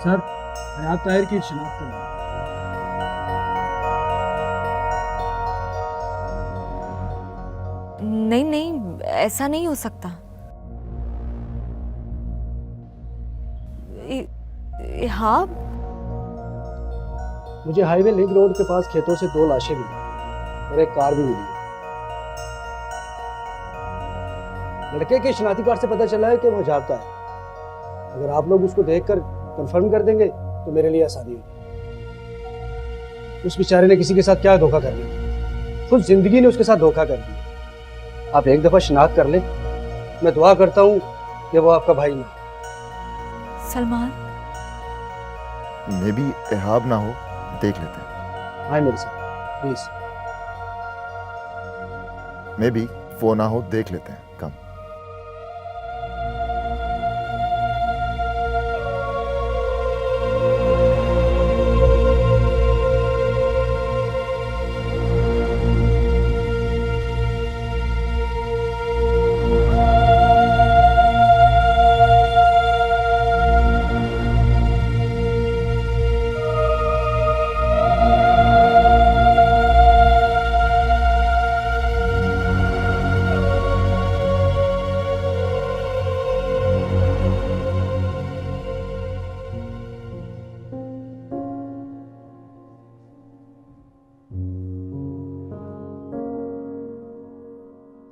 Sir, हयात ताहिर की शिनाख्त करना। नहीं नहीं, ऐसा नहीं हो सकता। हाँ, मुझे हाईवे लिंक रोड के पास खेतों से 2 लाशें मिली और एक कार भी मिली है। लड़के के शिनाख्ती कार्ड से पता चला है कि वो जागता है। अगर आप लोग उसको देखकर कंफर्म कर देंगे तो मेरे लिए आसानी होगी। उस बेचारे ने किसी के साथ क्या धोखा कर लिया, खुद जिंदगी ने उसके साथ धोखा कर दिया। आप एक दफा शिनाख्त कर लें, मैं दुआ करता हूँ कि वो आपका भाई ना। सलमान। मे भी इहाब ना हो, देख लेते हैं। हाँ मेरे साथ प्लीज। मे भी वो ना हो, देख लेते हैं। कम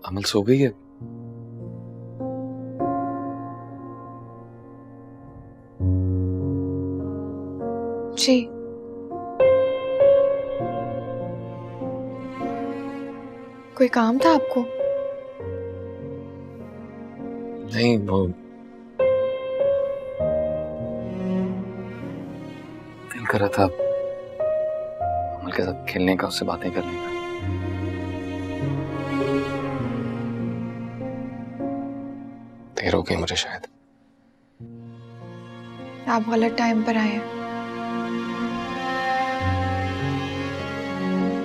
अमल सो गई है? जी। कोई काम था आपको? नहीं, वो दिल कर रहा था अमल के साथ खेलने का, उससे बातें करने का। देर हो गई मुझे शायद। आप गलत टाइम पर आए हैं।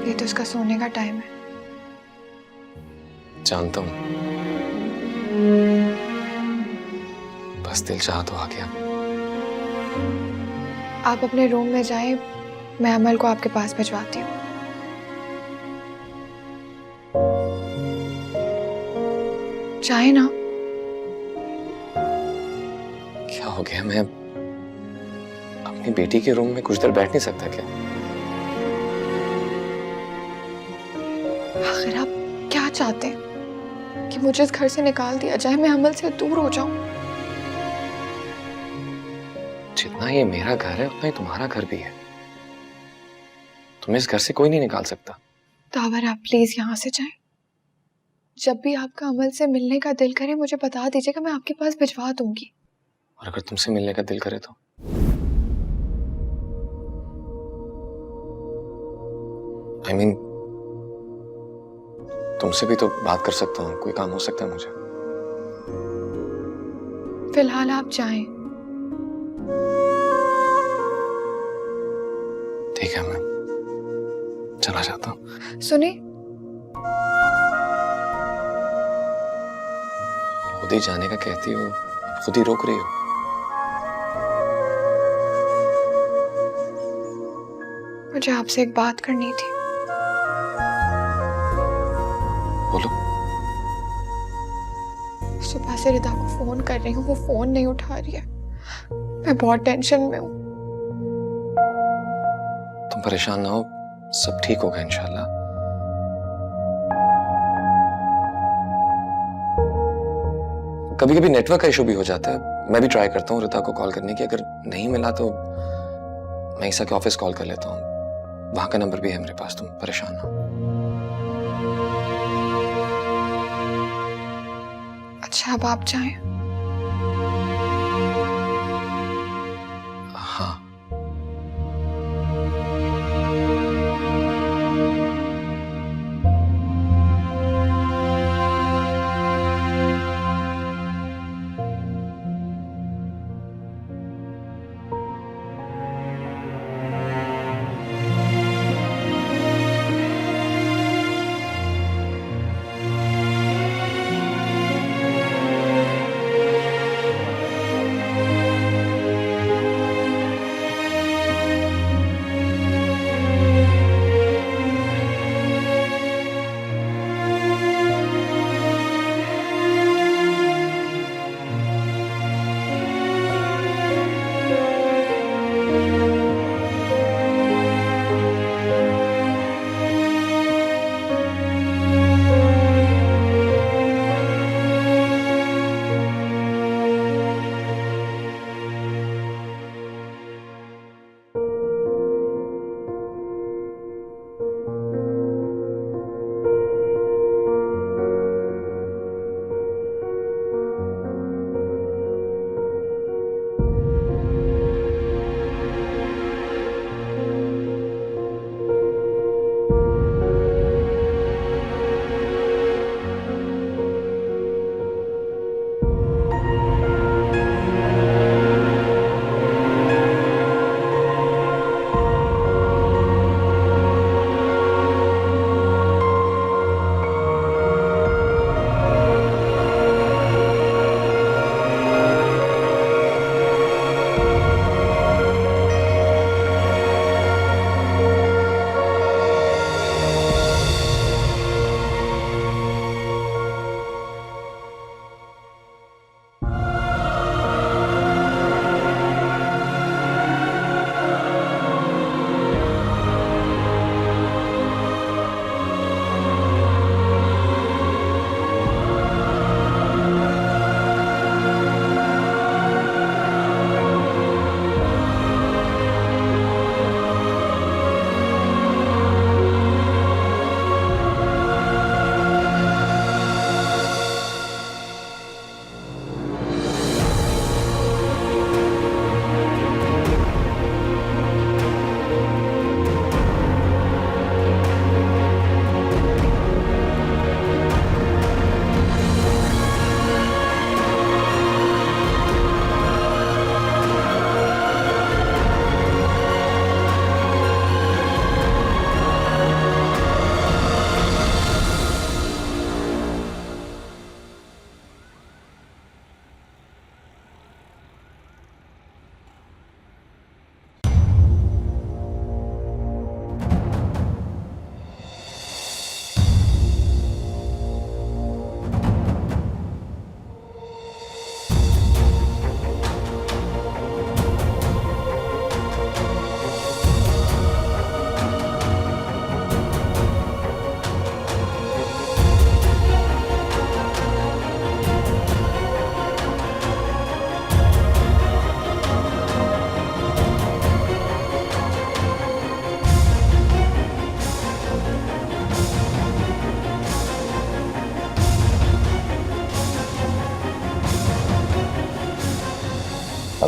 ये तो उसका सोने का टाइम है। जानता हूं, बस दिल चाहा तो आ गया। आप अपने रूम में जाएं, मैं अमल को आपके पास भिजवाती हूँ। चाहे ना। क्या हो गया? मैं अपनी बेटी के रूम में कुछ देर बैठ नहीं सकता क्या? आखिर आप क्या चाहते हैं? कि मुझे इस घर से निकाल दिया जाए, मैं अमल से दूर हो जाऊं? जितना ये मेरा घर है उतना ही तुम्हारा घर भी है। तुम्हें इस घर से कोई नहीं निकाल सकता। तावर, आप प्लीज यहाँ से जाएं। जब भी आपका अमल से मिलने का दिल करे मुझे बता दीजिएगा, मैं आपके पास भिजवा दूंगी। और अगर तुमसे मिलने का दिल करे तो? I mean, तुमसे भी तो बात कर सकता हूँ, कोई काम हो सकता है मुझे। फिलहाल आप जाएं। ठीक है, मैं चला जाता हूँ। सुने, खुद ही जाने का कहती हो, खुद ही रोक रही हो। मुझे आपसे एक बात करनी थी। बोलो। सुबह से रिदा को फोन कर रही हूँ, वो फोन नहीं उठा रही है। मैं बहुत टेंशन में हूँ। तुम परेशान ना हो, सब ठीक होगा इंशाल्लाह। कभी कभी नेटवर्क का इशू भी हो जाता है। मैं भी ट्राई करता हूँ रिता को कॉल करने की, अगर नहीं मिला तो मैं ईसा के ऑफिस कॉल कर लेता हूँ, वहां का नंबर भी है मेरे पास। तुम परेशान ना हो। अच्छा, अब आप जाएं। हाँ।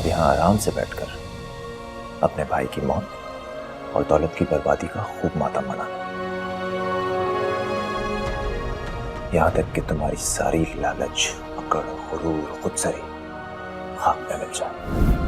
अब यहाँ आराम से बैठकर अपने भाई की मौत और दौलत की बर्बादी का खूब मातम मनाना, यहां तक कि तुम्हारी सारी लालच, अकड़, गुरूर, खुदसरी खाक में मिल जाए।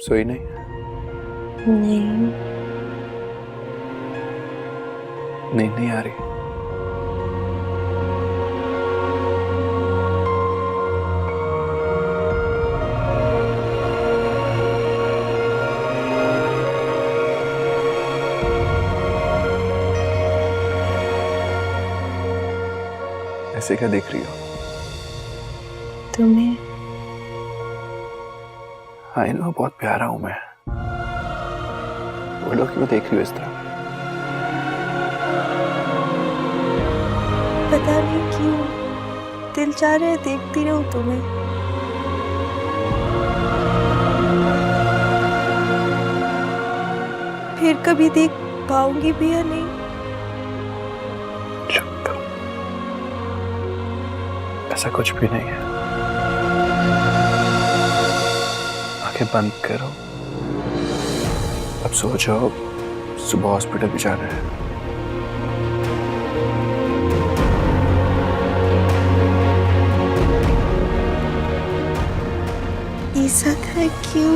सोई नहीं? नहीं। नींद नहीं आ रही? ऐसे क्या देख रही हो? तुम्हें। आई नो, बहुत प्यारा हूं मैं। बोलो क्यों देख रही हो इस तरह? पता नहीं क्यों दिल चाह रहा है देखती रहूं तुम्हें। फिर कभी देख पाऊंगी भी या नहीं? चुप करो, ऐसा कुछ भी नहीं है। आंखें बंद करो, अब सो जाओ, सुबह हॉस्पिटल भी जाना है। ऐसा था क्यों?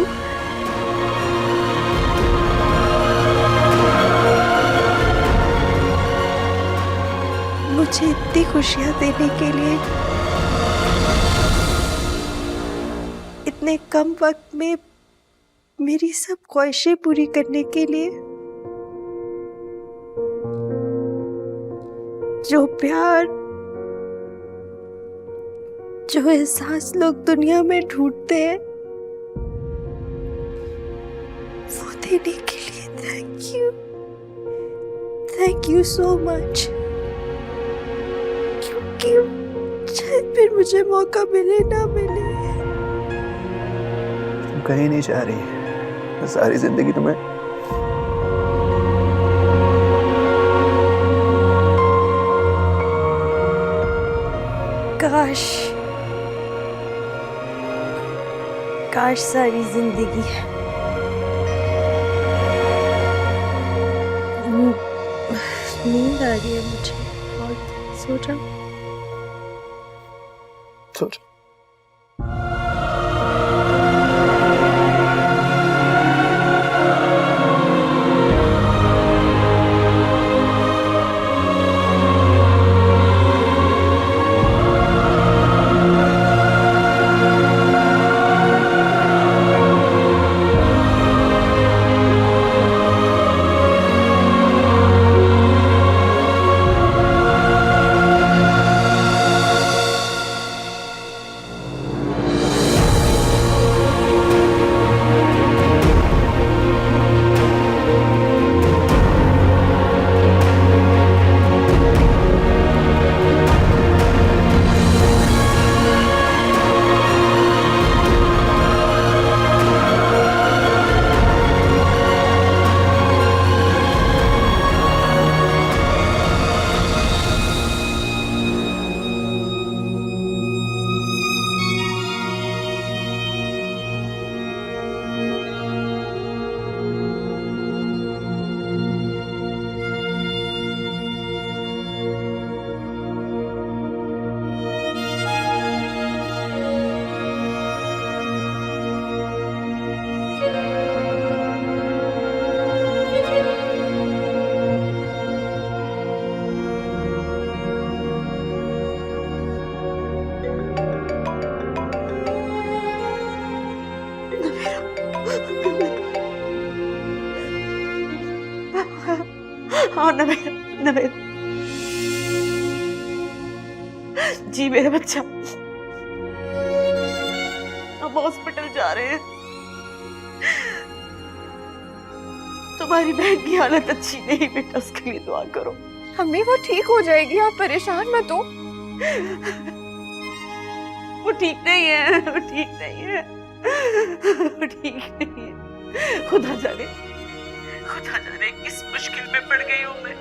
मुझे इतनी खुशियां देने के लिए, इतने कम वक्त में मेरी सब ख्वाहिशें पूरी करने के लिए, जो प्यार, जो एहसास लोग दुनिया में ढूंढते हैं, वो देने के लिए थैंक यू सो मच। क्योंकि शायद फिर मुझे मौका मिले ना मिले। तुम कहीं नहीं जा रही, सारी जिंदगी तुम्हें काश सारी जिंदगी। नींद आ रही है मुझे बहुत, सो जाओ। सोच। हाँ नवेद, नवेद जी मेरा बच्चा, हम हॉस्पिटल जा रहे हैं। तुम्हारी बहन की हालत अच्छी नहीं बेटा, उसके लिए दुआ करो। अम्मी वो ठीक हो जाएगी, आप परेशान मत हो। वो ठीक नहीं है, वो ठीक नहीं है, वो ठीक नहीं है। खुदा जाने किस मुश्किल में पड़ गई हूँ मैं।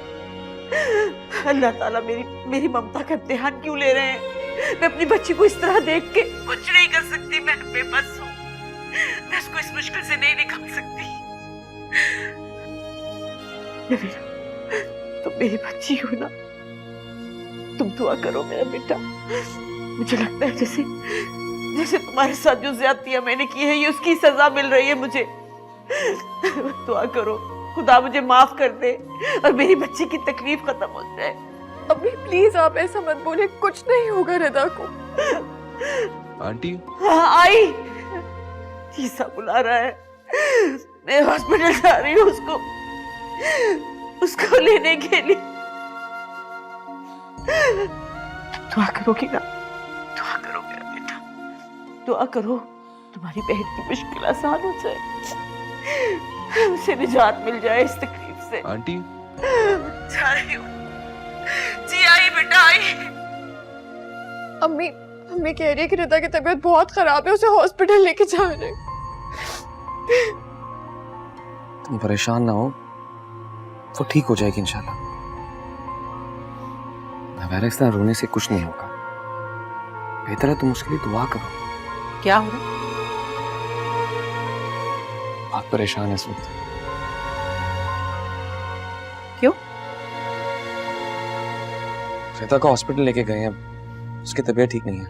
अल्लाह ताला मेरी ममता का इम्तिहान क्यों ले रहे हैं? मैं अपनी बच्ची को इस तरह देख के कुछ नहीं कर सकती, मैं बेबस हूँ, मैं उसको इस मुश्किल से नहीं निकाल सकती। तुम मेरी बच्ची हो ना, तुम दुआ करो मेरा बेटा। मुझे लगता है जैसे तुम्हारे साथ जो ज्यादतियां मैंने की है, ये उसकी सजा मिल रही है मुझे। दुआ करो खुदा मुझे माफ कर दे और मेरी बच्ची की तकलीफ खत्म हो जाए। अम्मी प्लीज आप ऐसा मत बोले, कुछ नहीं होगा रिदा को। आंटी हाँ आई, तीसा बुला रहा है, मैं हॉस्पिटल जा रही हूँ उसको लेने के लिए। दुआ करोगी ना? दुआ करो मेरा बेटा, दुआ करो तुम्हारी बहन की मुश्किल आसान हो जाए, उसे निजात मिल जाए इस तकलीफ से। आंटी जा रही हूँ जी, आई बेटा आई। अम्मी कह रही है कि रिदा की तबीयत बहुत खराब है, उसे हॉस्पिटल लेके जा रहे हैं। तुम परेशान ना हो, वो ठीक हो जाएगी इंशाल्लाह। नवेरा इस तरह रोने से कुछ नहीं होगा, बेहतर है तुम उसके लिए दुआ करो। क्या हो रहा है? बहुत परेशान है इस वक्त। क्यों? रिदा को हॉस्पिटल लेके गए हैं, उसकी तबीयत ठीक नहीं है।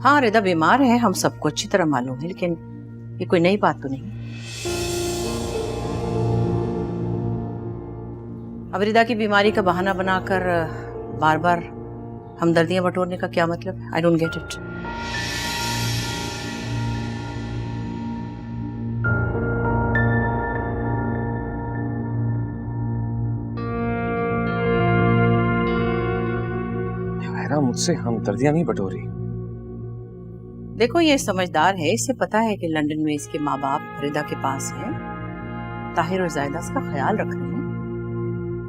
हाँ रिदा बीमार है, हम सबको अच्छी तरह मालूम है, लेकिन ये कोई नई बात तो नहीं। अब रिदा की बीमारी का बहाना बनाकर बार बार हमदर्दियां बटोरने का क्या मतलब है? I don't get it. Navera मुझसे हमदर्दियां नहीं बटोरी। देखो ये समझदार है, इसे पता है कि लंदन में इसके माँ बाप रिदा के पास हैं, ताहिर और जायदा इसका ख्याल रख रहे हैं।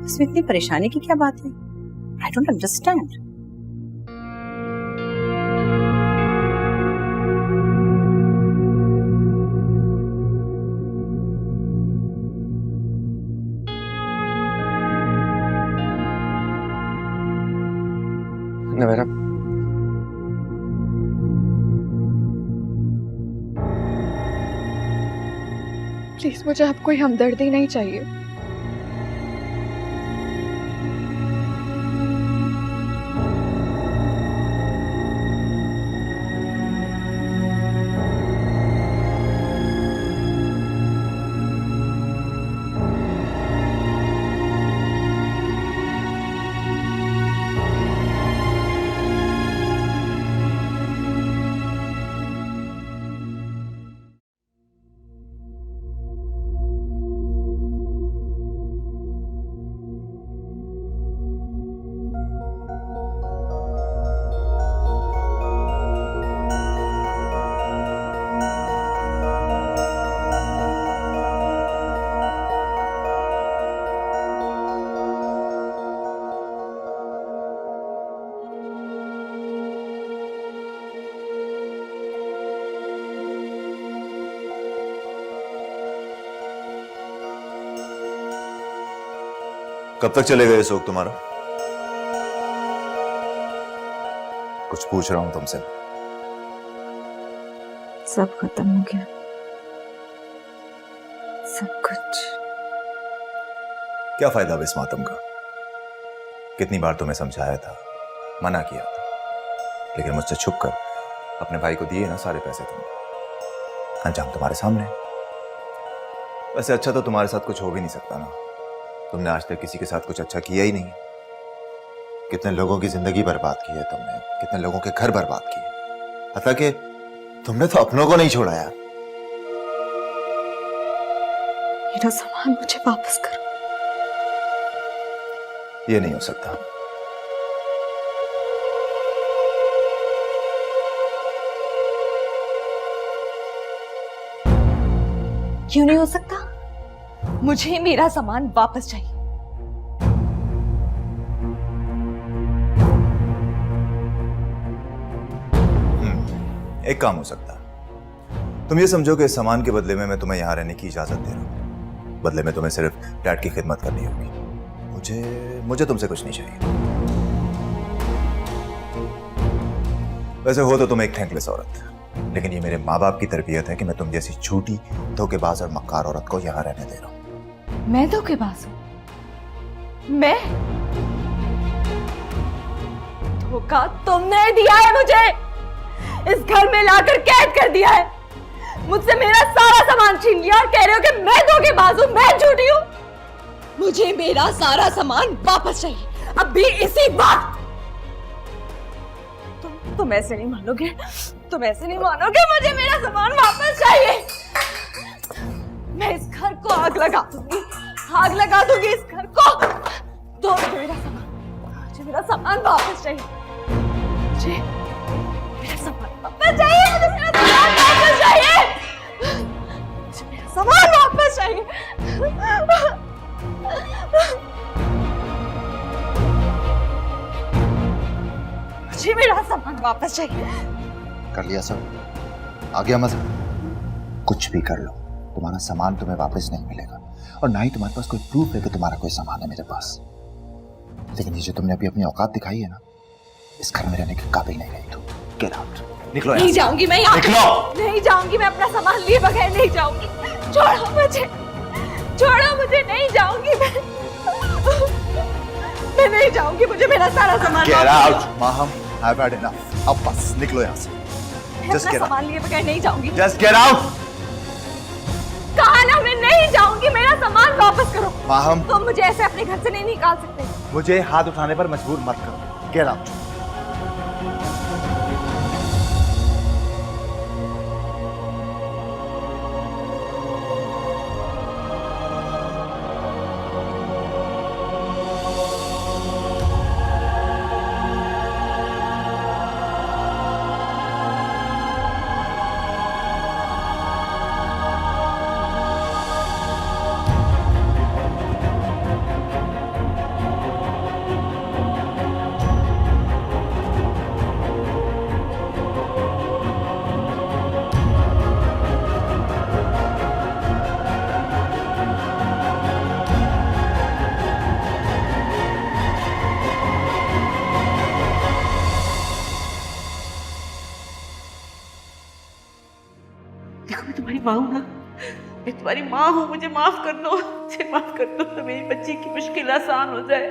इसमें इतनी परेशानी की क्या बात है? I don't understand. Navera please मुझे अब कोई हमदर्दी नहीं चाहिए। कब तक चलेगा ये शौक तुम्हारा? कुछ पूछ रहा हूं तुमसे। सब खत्म हो गया, सब कुछ। क्या फायदा अब इस मातम का? कितनी बार तुम्हें समझाया था, मना किया था, लेकिन मुझसे छुप कर अपने भाई को दिए ना सारे पैसे तुमने। अंजाम तुम्हारे सामने है। वैसे अच्छा तो तुम्हारे साथ कुछ हो भी नहीं सकता ना, तुमने आज तक किसी के साथ कुछ अच्छा किया ही नहीं। कितने लोगों की जिंदगी बर्बाद की है तुमने, कितने लोगों के घर बर्बाद किए, हत्ता कि तुमने तो अपनों को नहीं छोड़ा यार। मेरा सामान मुझे वापस करो। ये नहीं हो सकता। क्यों नहीं हो सकता? मुझे मेरा सामान वापस चाहिए। एक काम हो सकता। तुम ये समझो कि इस सामान के बदले में मैं तुम्हें यहां रहने की इजाजत दे रहा हूं। बदले में तुम्हें सिर्फ डैड की खिदमत करनी होगी। मुझे तुमसे कुछ नहीं चाहिए। वैसे हो तो तुम एक थैंकलेस औरत, लेकिन ये मेरे माँ बाप की तरबियत है कि मैं तुम जैसी झूठी, धोखेबाज और मक्कार औरत को यहां रहने दे रहा हूं। मैं धोखेबाज हूं? मैं? धोखा तुमने दिया है मुझे। इस घर में लाकर कैद कर दिया है। मुझसे मेरा सारा सामान छीन लिया और कह रहे हो कि मैं धोखेबाज हूं, मैं झूठी हूं। मुझे मेरा सारा सामान वापस चाहिए, अभी इसी वक्त। तुम ऐसे नहीं मानोगे, तुम ऐसे नहीं मानोगे। मुझे मेरा सामान वापस चाहिए। मैं इस घर को आग लगा दूंगी, आग लगा दूंगी इस घर को। दो मुझे मेरा सामान वापस चाहिए। मुझे मेरा सामान वापस चाहिए। मुझे मेरा सामान वापस चाहिए। मुझे मेरा सामान वापस चाहिए। मुझे मेरा सामान वापस चाहिए। कर लिया सब, आ गया मजा। कुछ भी कर लो, तुम्हारा सामान तुम्हें वापस नहीं मिलेगा, और ना ही तुम्हारे पास कोई प्रूफ है कि तुम्हारा कोई सामान है मेरे पास। लेकिन ये जो तुमने अभी अपनी औकात दिखाई है ना, इस घर में रहने के काबिल नहीं रही तुम। गेट आउट, निकलो। नहीं जाऊंगी मैं यहाँ। निकलो। नहीं जाऊंगी मैं, अपना सामान लिए बगैर नहीं जाऊंगी। छोड़ो मुझे, छोड़ो मुझे, नहीं जाऊंगी मैं नहीं जाऊंगी। मुझे मेरा सारा सामान get out. Maham, I've had enough. अब बस निकलो यहाँ से। Just get out. सामान लिए बगैर नहीं जाऊंगी। Just get out. कहा ना मैं नहीं जाऊंगी। मेरा सामान वापस करो। माहम, तुम मुझे ऐसे अपने घर से नहीं निकाल सकते। मुझे हाथ उठाने पर मजबूर मत करो। Get out. देखो मैं तुम्हारी माँ हूँ ना, मैं तुम्हारी माँ हूँ। मुझे माफ कर दो, मुझे माफ कर दो तो मेरी बच्ची की मुश्किल आसान हो जाए,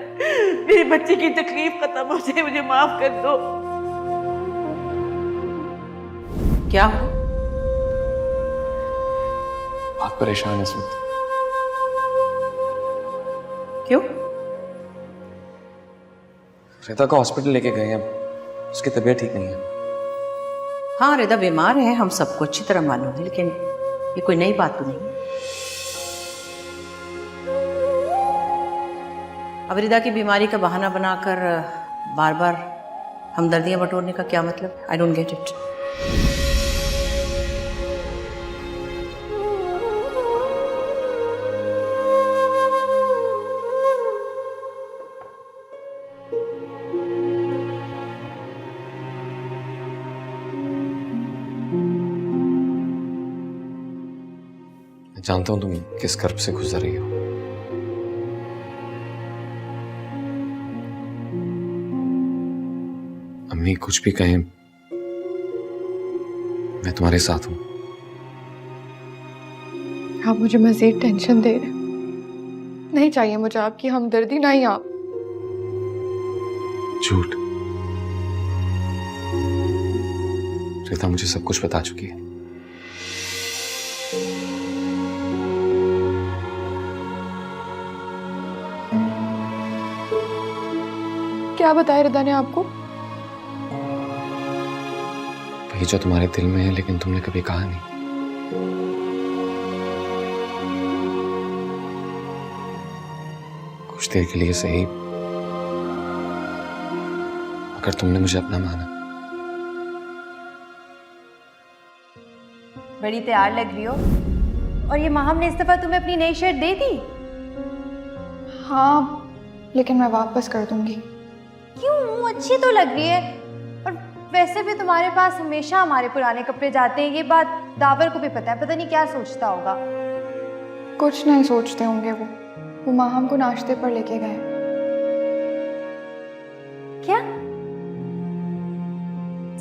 मेरी बच्ची की तकलीफ खत्म हो जाए। मुझे माफ कर दो। क्या हो? बहुत परेशान है स्मित। क्यों? रिता को हॉस्पिटल लेके गए हैं, उसकी तबीयत ठीक नहीं है। हाँ, रिदा बीमार है, हम सबको अच्छी तरह मालूम है, लेकिन ये कोई नई बात तो नहीं। अब रिदा की बीमारी का बहाना बनाकर बार बार हमदर्दियां बटोरने का क्या मतलब? I don't get it. जानता हूं तुम किस कर्ब से गुजर रही हो। अम्मी कुछ भी कहें, मैं तुम्हारे साथ हूं। आप मुझे मजीद टेंशन दे रहे हैं। नहीं चाहिए मुझे आपकी हमदर्दी, ना ही आप। झूठ। रिता मुझे सब कुछ बता चुकी है। क्या बताया रिदा ने आपको? वही जो तुम्हारे दिल में है, लेकिन तुमने कभी कहा नहीं। कुछ देर के लिए सही, अगर तुमने मुझे अपना माना। बड़ी तैयार लग रही हो। और ये माहम ने इस दफा तुम्हें अपनी नई शर्ट दे दी? हाँ, लेकिन मैं वापस कर दूंगी। क्यों? अच्छी तो लग रही है। और वैसे भी तुम्हारे पास हमेशा हमारे पुराने कपड़े जाते हैं, ये बात दावर को भी पता है। पता नहीं क्या सोचता होगा। कुछ नहीं सोचते होंगे वो माहम को नाश्ते पर लेके गए। क्या?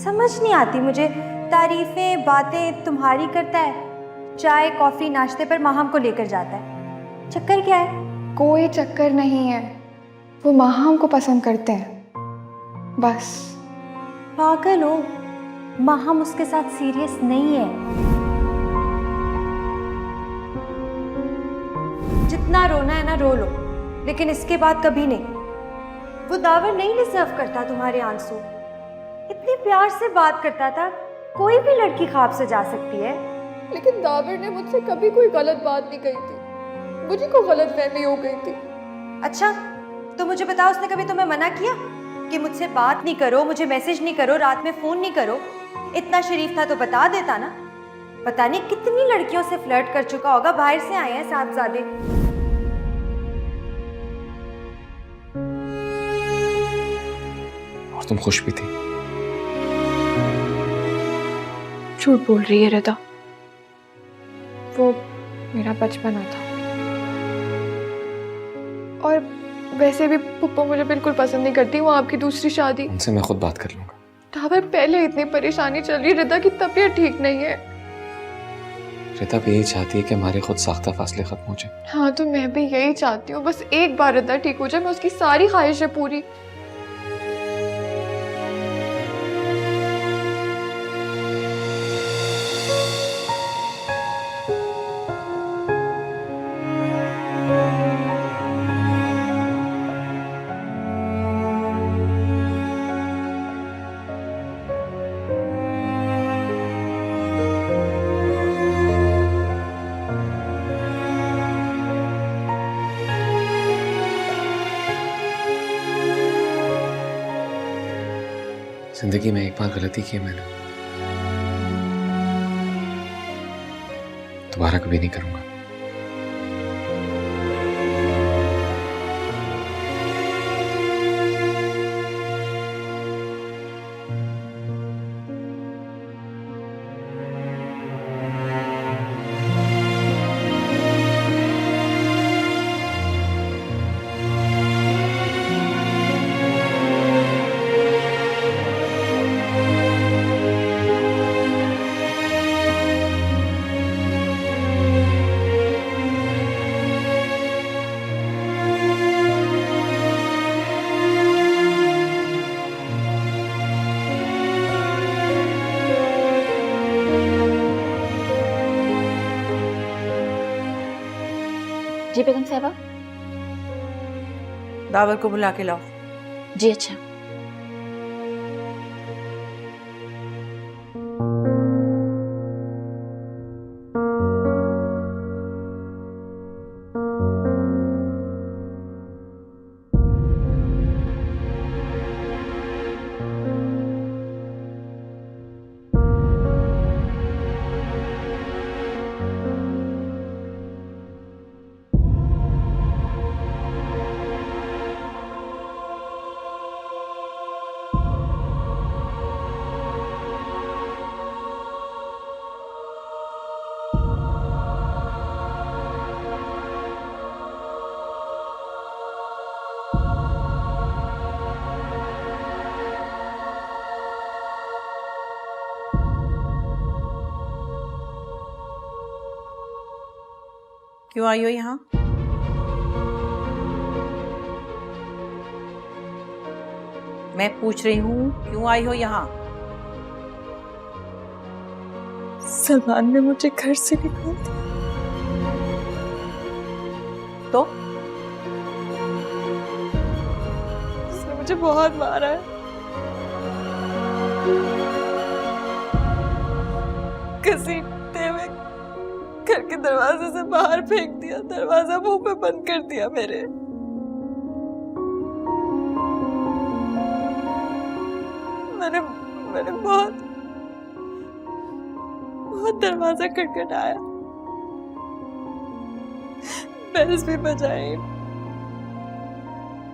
समझ नहीं आती मुझे। तारीफें बातें तुम्हारी करता है, चाय कॉफी नाश्ते पर माहम को लेकर जाता है। चक्कर क्या है? कोई चक्कर नहीं है, वो माहम को पसंद करते हैं बस। पागल हो, माहम उसके साथ सीरियस नहीं है। जितना रोना है ना रो लो, लेकिन इसके बाद कभी नहीं। वो दावर नहीं डिजर्व करता तुम्हारे आंसू। इतने प्यार से बात करता था। कोई भी लड़की ख्वाब से जा सकती है। लेकिन दावर ने मुझसे कभी कोई गलत बात नहीं कही थी, मुझे कोई गलत फहमी हो गई थी। अच्छा, तो मुझे बताओ, उसने कभी तुम्हें मना किया कि मुझसे बात नहीं करो, मुझे मैसेज नहीं करो, रात में फोन नहीं करो? इतना शरीफ था तो बता देता ना। पता नहीं कितनी लड़कियों से फ्लर्ट कर चुका होगा। बाहर से आए हैं साहबजादे। और तुम खुश भी थी। झूठ बोल रही है रिदा, वो मेरा बचपना था। और वैसे भी पुप्पो मुझे बिल्कुल पसंद नहीं करती। वो आपकी दूसरी शादी। उनसे मैं खुद बात कर लूंगा। दावर, पहले इतनी परेशानी चल रही, रिदा की तबीयत ठीक नहीं है। रिदा भी यही चाहती है कि हमारे खुद साख्ता फासले खत्म हो जाए। हाँ, तो मैं भी यही चाहती हूँ, बस एक बार रिदा ठीक हो जाए, मैं उसकी सारी ख्वाहिशें पूरी। जिंदगी में एक बार गलती की है मैंने, दोबारा कभी नहीं करूंगा। जी बेगम साहबा। दावर को बुला के लाओ। जी अच्छा। क्यों आई हो यहाँ? मैं पूछ रही हूँ, क्यों आई हो यहाँ? सलमान ने मुझे घर से निकाल दिया। तो उसने मुझे बहुत मारा है। घसीटते हुए घर के दरवाजे से बाहर फेंक दिया, दरवाजा मुंह पे बंद कर दिया मेरे। मैंने मैंने बहुत बहुत दरवाजा खटखटाया, बेल्स भी बजाई,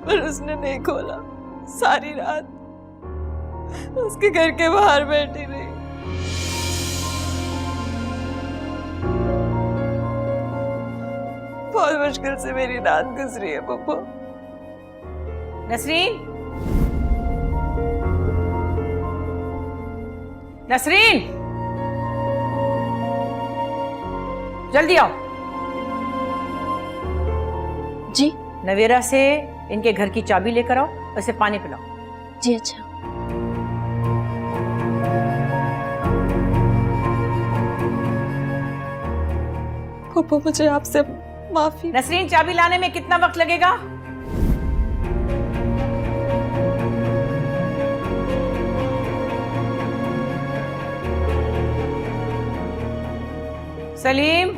पर उसने नहीं खोला। सारी रात उसके घर के बाहर बैठी रही। बहुत मुश्किल से मेरी रात गुजरी है पप्पू। नसरीन, नसरीन, जल्दी आओ। जी नवेरा से इनके घर की चाबी लेकर आओ और इसे पानी पिलाओ। जी अच्छा। पप्पू मुझे आपसे माफी। नसरीन, चाबी लाने में कितना वक्त लगेगा? सलीम,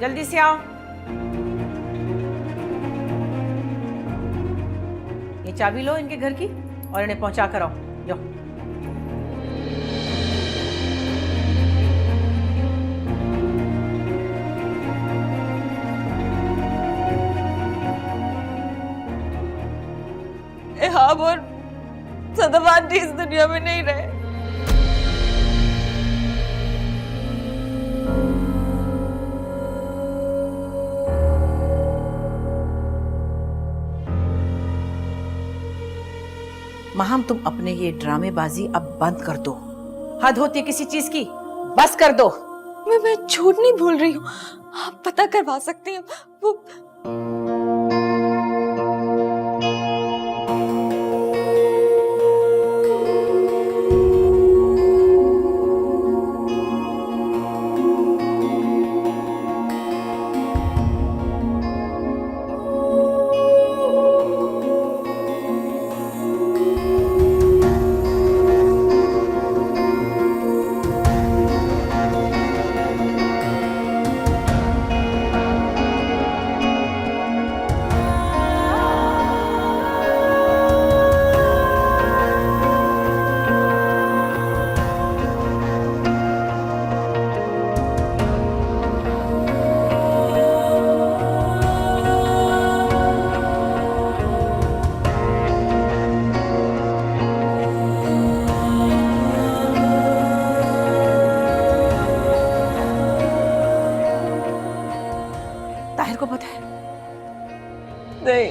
जल्दी से आओ। ये चाबी लो इनके घर की और इन्हें पहुंचा कर आओ। जाओ। एहाब और सदाबाद इस दुनिया में नहीं रहे। महम, तुम अपने ये ड्रामेबाजी अब बंद कर दो। हद होती है किसी चीज की, बस कर दो। मैं झूठ नहीं बोल रही हूँ, आप पता करवा सकती हैं वो। ताहिर को पता है? नहीं,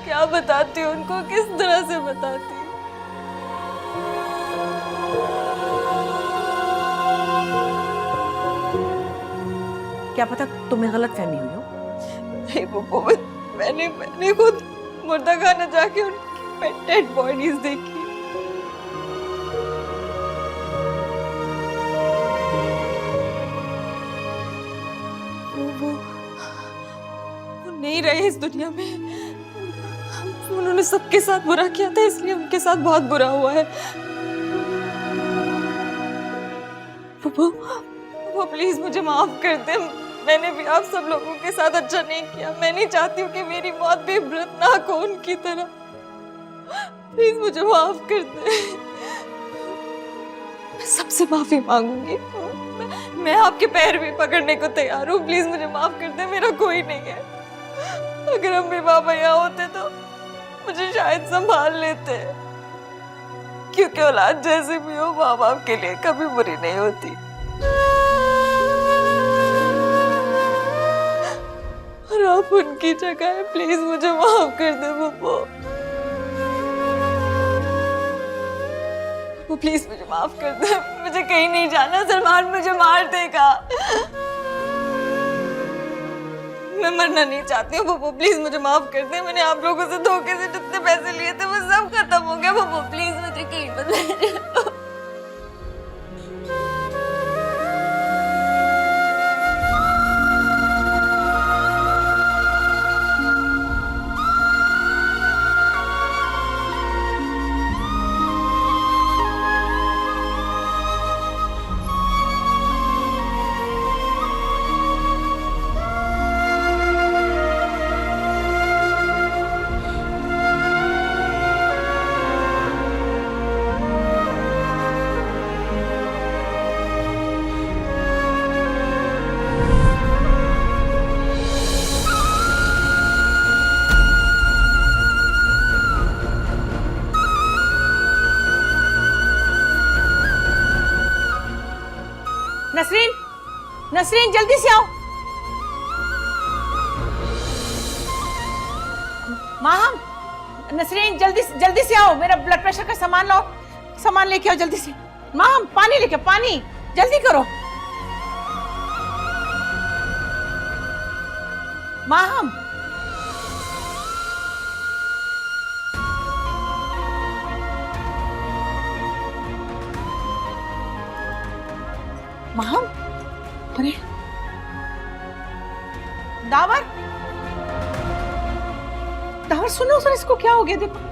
क्या बताती उनको, किस तरह से बताती? क्या पता तुम्हें गलत फहमी हुई हो। नहीं पप्पू, मैंने खुद मुर्दा खाना जाके उनकी डेड बॉडीज देखी। वो नहीं रहे इस दुनिया में। उन्होंने सबके साथ बुरा किया था, इसलिए उनके साथ बहुत बुरा हुआ है। पप्पू, वो प्लीज मुझे माफ कर दे। मैंने भी आप सब लोगों के साथ अच्छा नहीं किया। मैं नहीं चाहती हूँ कि मेरी मौत भी इबरतनाक हो उनकी तरह। प्लीज मुझे माफ कर दे। मैं सबसे माफी मांगूंगी। मैं आपके पैर भी पकड़ने को तैयार हूँ। प्लीज मुझे माफ कर दे। मेरा कोई नहीं है। अगर अम्मी पापा यहाँ होते तो मुझे शायद संभाल लेते, क्योंकि औलाद जैसे भी हो माँ बाप के लिए कभी बुरी नहीं होती। और आप उनकी जगह है। प्लीज मुझे माफ कर दे पप्पू। वो प्लीज मुझे माफ कर दे। मुझे कहीं नहीं जाना, सलमान मुझे मार देगा। मैं मरना नहीं चाहती हूँ पप्पू, प्लीज मुझे माफ कर दे। मैंने आप लोगों से धोखे से जितने पैसे लिए थे वो सब खत्म हो गया पप्पू। प्लीज मुझे कहीं मत ले जाओ। नसरीन जल्दी से आओ। माहम, नसरीन जल्दी से आओ, मेरा ब्लड प्रेशर का सामान लाओ, सामान लेके आओ जल्दी से। माहम पानी लेके, पानी जल्दी करो। माहम, माहम, अरे दावर, दावर सुनो सर, इसको क्या हो गया देखो।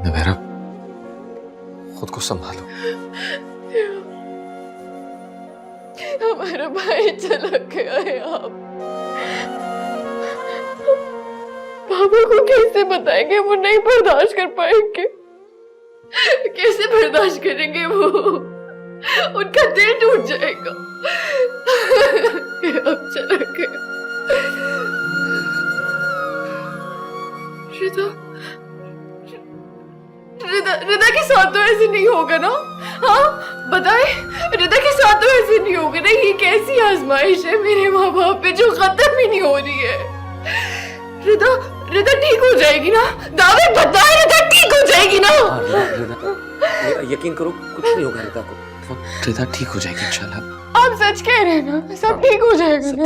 नवेरा, खुद को संभालो। हमारा भाई चला गया है। आप पापा को कैसे बताएंगे? वो नहीं बर्दाश्त कर पाएंगे। कैसे बर्दाश्त करेंगे वो? उनका दिल टूट जाएगा। अब चला गया। रिदा के साथ तो ऐसे नहीं होगा ना? हाँ बताए, रिदा के साथ तो ऐसे नहीं होगा ना? ये कैसी आजमाइश है मेरे माँ बाप पे जो खत्म ही नहीं हो रही है। रिदा ठीक हो जाएगी ना? दावे बताए, रिदा ठीक हो जाएगी ना? यकीन करो, कुछ नहीं होगा रिदा को। रिदा ठीक हो जाएगी इंशाल्लाह। आप सच कह रहे हैं ना? सब ठीक हो जाएगा ना?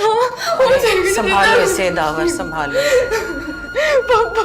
हाँ हो जाएगा। संभालो इसे दावर, संभालो। पापा